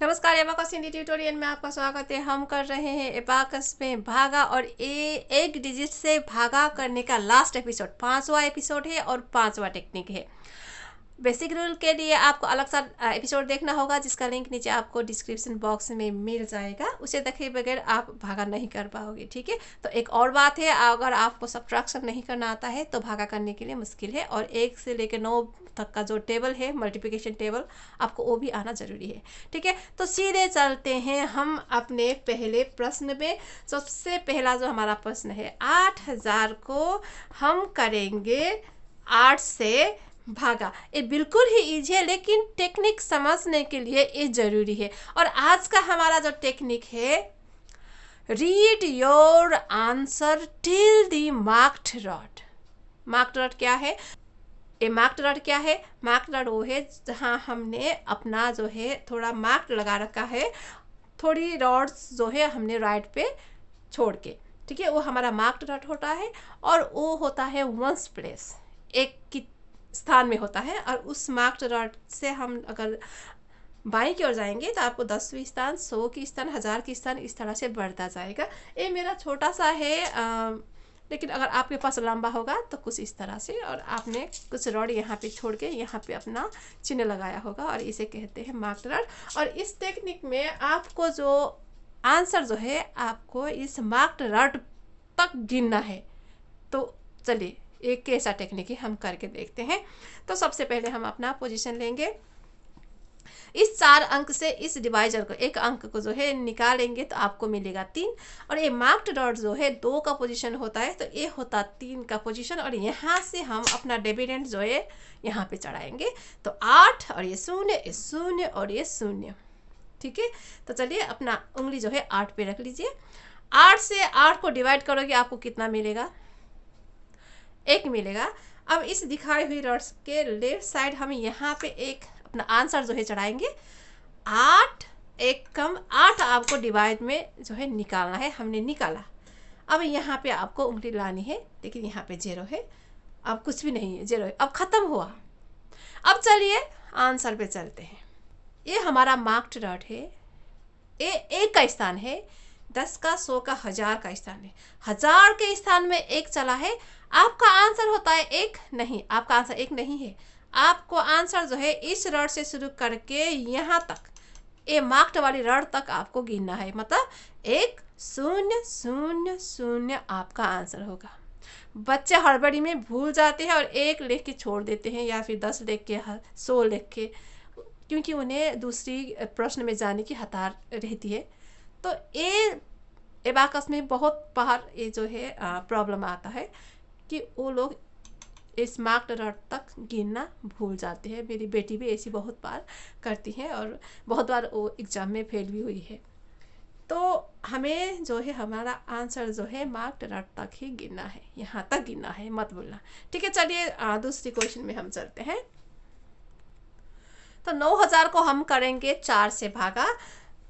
नमस्कार, abacus Hindi tutorial में आपका स्वागत है। हम कर रहे हैं एबाकस में भागा और एक डिजिट से भागा करने का लास्ट एपिसोड, 5वां एपिसोड है और 5वां टेक्निक है। बेसिक रूल के लिए आपको अलग सा एपिसोड देखना होगा, जिसका लिंक नीचे आपको डिस्क्रिप्शन बॉक्स में मिल जाएगा। उसे देखे बगैर आप भागा नहीं कर पाओगे, ठीक है। तो एक और बात है, अगर आपको सब्ट्रैक्शन नहीं करना आता है तो भागा करने के लिए मुश्किल है। और 1 से लेकर 9 तक का जो टेबल है, मल्टीप्लिकेशन टेबल, आपको वो भी आना ज़रूरी है, ठीक है। तो सीधे चलते हैं हम अपने पहले प्रश्न पे। सबसे पहला जो हमारा प्रश्न है, 8000 को हम करेंगे 8 से भागा। ये बिल्कुल ही ईजी है, लेकिन टेक्निक समझने के लिए ये ज़रूरी है। और आज का हमारा जो टेक्निक है, read your answer till the marked rod. Marked rod क्या है? ये मार्क्ड रॉड क्या है? मार्क्ड रॉड वो है जहाँ हमने अपना जो है थोड़ा मार्क्ड लगा रखा है, थोड़ी रॉड्स जो है हमने राइट पे छोड़ के, ठीक है, वो हमारा मार्क्ड रॉड होता है। और वो होता है वंस प्लेस, एक की स्थान में होता है। और उस मार्क्ड रॉड से हम अगर बाई की ओर जाएंगे तो आपको 10वीं स्थान, 100 की स्थान, 1000 की स्थान, इस तरह से बढ़ता जाएगा। ये मेरा छोटा सा है, लेकिन अगर आपके पास लंबा होगा तो कुछ इस तरह से, और आपने कुछ रॉड यहाँ पे छोड़ के यहाँ पे अपना चिन्ह लगाया होगा, और इसे कहते हैं मार्क्ड रॉड। और इस टेक्निक में आपको जो आंसर जो है, आपको इस मार्क्ड रॉड तक गिनना है। तो चलिए, एक कैसा टेक्निक है हम करके देखते हैं। तो सबसे पहले हम अपना पोजीशन लेंगे। इस 4 अंक से इस डिवाइजर को, एक अंक को जो है निकालेंगे तो आपको मिलेगा 3। और ये मार्क्ड डॉट जो है 2 का पोजीशन होता है, तो ये होता 3 का पोजीशन। और यहाँ से हम अपना डिविडेंड जो है यहाँ पे चढ़ाएंगे। तो 8 और ये 0, ये 0 और ये 0, ठीक है। तो चलिए, अपना उंगली जो है 8 पे रख लीजिए। 8 से 8 को डिवाइड करोगे, आपको कितना मिलेगा? 1 मिलेगा। अब इस दिखाई हुई रॉड्स के लेफ्ट साइड हम यहाँ पे एक अपना आंसर जो है चढ़ाएंगे। 8 1 कम 8 आपको डिवाइड में जो है निकालना है। हमने निकाला। अब यहाँ पे आपको उंगली लानी है, लेकिन यहाँ पे 0 है। अब कुछ भी नहीं है, 0 है। अब खत्म हुआ। अब चलिए आंसर पे चलते हैं। ये हमारा मार्क्ड रॉड है, ये 1 का स्थान है, 10 का, 100 का, 1000 का स्थान है। 1000 के स्थान में 1 चला है। आपका आंसर होता है 1 नहीं, आपका आंसर 1 नहीं है। आपको आंसर जो है इस रॉड से शुरू करके यहाँ तक, ये मार्क्ड वाली रॉड तक आपको गिनना है। मतलब 1 0 0 0 आपका आंसर होगा। बच्चे हड़बड़ी में भूल जाते हैं और 1 लिख के छोड़ देते हैं, या फिर 10 लिख के, 100 लिख के, क्योंकि उन्हें दूसरी प्रश्न में जाने की हतार रहती है। तो ये एबाकस में बहुत बार ये जो है प्रॉब्लम आता है कि वो लोग इस मार्क्ड रॉड तक गिनना भूल जाते हैं। मेरी बेटी भी ऐसी बहुत बार करती है, और बहुत बार वो एग्ज़ाम में फेल भी हुई है। तो हमें जो है हमारा आंसर जो है मार्क्ड रॉड तक ही गिनना है, यहाँ तक गिनना है, मत भूलना, ठीक है। चलिए दूसरी क्वेश्चन में हम चलते हैं। तो 9000 को हम करेंगे 4 से भागा।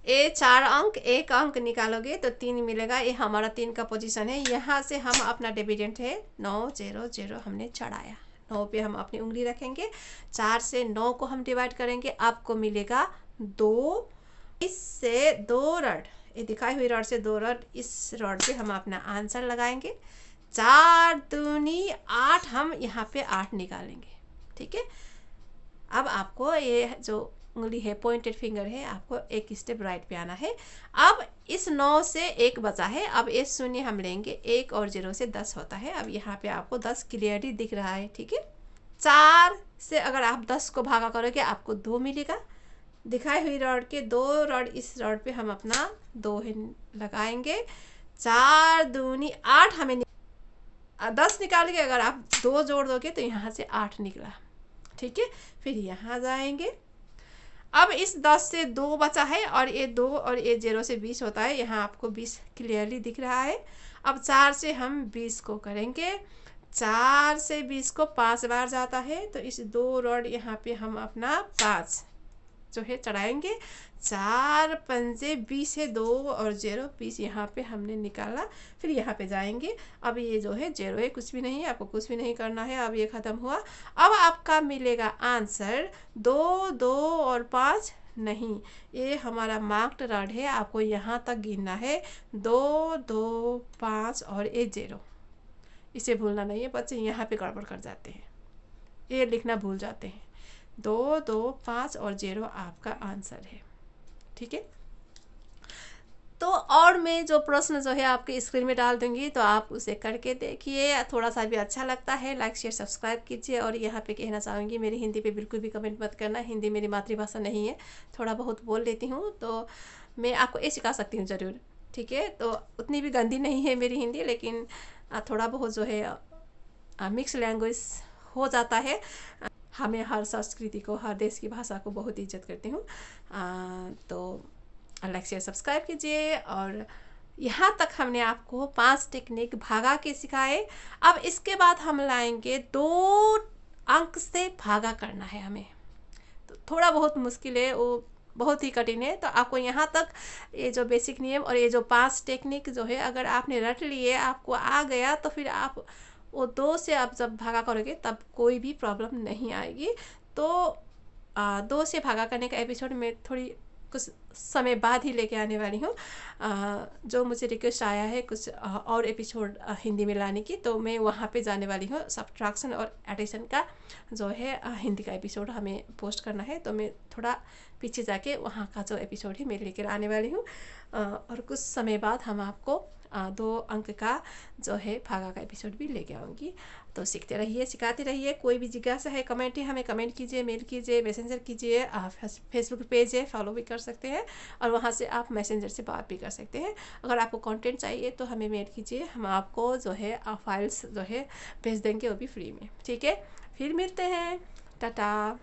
ये 4 अंक, 1 अंक निकालोगे तो 3 मिलेगा। ये हमारा 3 का पोजीशन है। यहाँ से हम अपना डिविडेंड है 9 0 0 हमने चढ़ाया। 9 पे हम अपनी उंगली रखेंगे। 4 से 9 को हम डिवाइड करेंगे, आपको मिलेगा 2। इससे 2 रॉड, ये दिखाई हुई रॉड से 2 रॉड, इस रॉड पे हम अपना आंसर लगाएंगे। 4 दूनी 8, हम यहाँ पे 8 निकालेंगे, ठीक है। अब आपको ये जो उंगली है, पॉइंटेड फिंगर है, आपको एक स्टेप राइट पे आना है। अब इस 9 से 1 बचा है। अब ये 0 हम लेंगे, 1 और 0 से 10 होता है। अब यहाँ पे आपको 10 क्लियरली दिख रहा है, ठीक है। 4 से अगर आप 10 को भागा करोगे, आपको 2 मिलेगा। दिखाई हुई रॉड के 2 रॉड, इस रॉड पे हम अपना 2 लगाएंगे। 4 दूनी 8 हमें 10 निकाल के अगर आप 2 जोड़ दोगे तो यहाँ से 8 निकला, ठीक है। फिर यहाँ जाएंगे। अब इस 10 से 2 बचा है, और ये 2 और ये 0 से 20 होता है। यहाँ आपको 20 क्लियरली दिख रहा है। अब 4 से हम 20 को करेंगे। 4 से 20 को 5 बार जाता है, तो इस 2 रॉड यहाँ पे हम अपना 5 जो है चढ़ाएंगे। 4 पंजे 20 है, 2 और 0 20, यहाँ पे हमने निकाला। फिर यहाँ पे जाएंगे। अब ये जो है 0 है, कुछ भी नहीं है, आपको कुछ भी नहीं करना है। अब ये ख़त्म हुआ। अब आपका मिलेगा आंसर 2 2 और 5 नहीं, ये हमारा मार्क्ड रॉड है, आपको यहाँ तक गिनना है, 2 2 5 और ये 0। इसे भूलना नहीं है, बच्चे यहाँ पे गड़बड़ कर जाते हैं, ये लिखना भूल जाते हैं। 2 2 5 और 0 आपका आंसर है। ठीक है, तो और मैं जो प्रश्न जो है आपके स्क्रीन में डाल दूंगी, तो आप उसे करके देखिए, थोड़ा सा भी अच्छा लगता है लाइक शेयर सब्सक्राइब कीजिए। और यहाँ पे कहना चाहूँगी, मेरी हिंदी पे बिल्कुल भी कमेंट मत करना, हिंदी मेरी मातृभाषा नहीं है, थोड़ा बहुत बोल लेती हूँ, तो मैं आपको ये सिखा सकती हूँ ज़रूर। ठीक है, तो उतनी भी गंदी नहीं है मेरी हिंदी, लेकिन थोड़ा बहुत जो है मिक्स लैंग्वेज हो जाता है। हमें हर संस्कृति को, हर देश की भाषा को बहुत इज्जत करती हूँ। तो लाइक शेयर सब्सक्राइब कीजिए। और यहाँ तक हमने आपको 5 टेक्निक भागा के सिखाए। अब इसके बाद हम लाएंगे 2 अंक से भागा करना है हमें, तो थोड़ा बहुत मुश्किल है, वो बहुत ही कठिन है। तो आपको यहाँ तक ये जो बेसिक नियम और ये जो 5 टेक्निक जो है, अगर आपने रट लिए, आपको आ गया, तो फिर आप वो 2 से आप जब भागा करोगे तब कोई भी प्रॉब्लम नहीं आएगी। तो 2 से भागा करने का एपिसोड में थोड़ी कुछ समय बाद ही लेके आने वाली हूँ। जो मुझे रिक्वेस्ट आया है कुछ और एपिसोड हिंदी में लाने की, तो मैं वहाँ पे जाने वाली हूँ। सब्ट्रैक्शन और एडिशन का जो है हिंदी का एपिसोड हमें पोस्ट करना है, तो मैं थोड़ा पीछे जाके वहाँ का जो एपिसोड है मैं लेकर आने वाली हूँ। और कुछ समय बाद हम आपको 2 अंक का जो है भागा का एपिसोड भी लेके आऊँगी। तो सीखते रहिए, सिखाते रहिए। कोई भी जिज्ञासा है, कमेंट है, हमें कमेंट कीजिए, मेल कीजिए, मैसेंजर कीजिए। फेसबुक पेज है, फॉलो भी कर सकते हैं, और वहाँ से आप मैसेंजर से बात भी कर सकते हैं। अगर आपको कंटेंट चाहिए तो हमें मेल कीजिए, हम आपको जो है फाइल्स जो है भेज देंगे, वो भी फ्री में। ठीक है, फिर मिलते हैं, टाटा।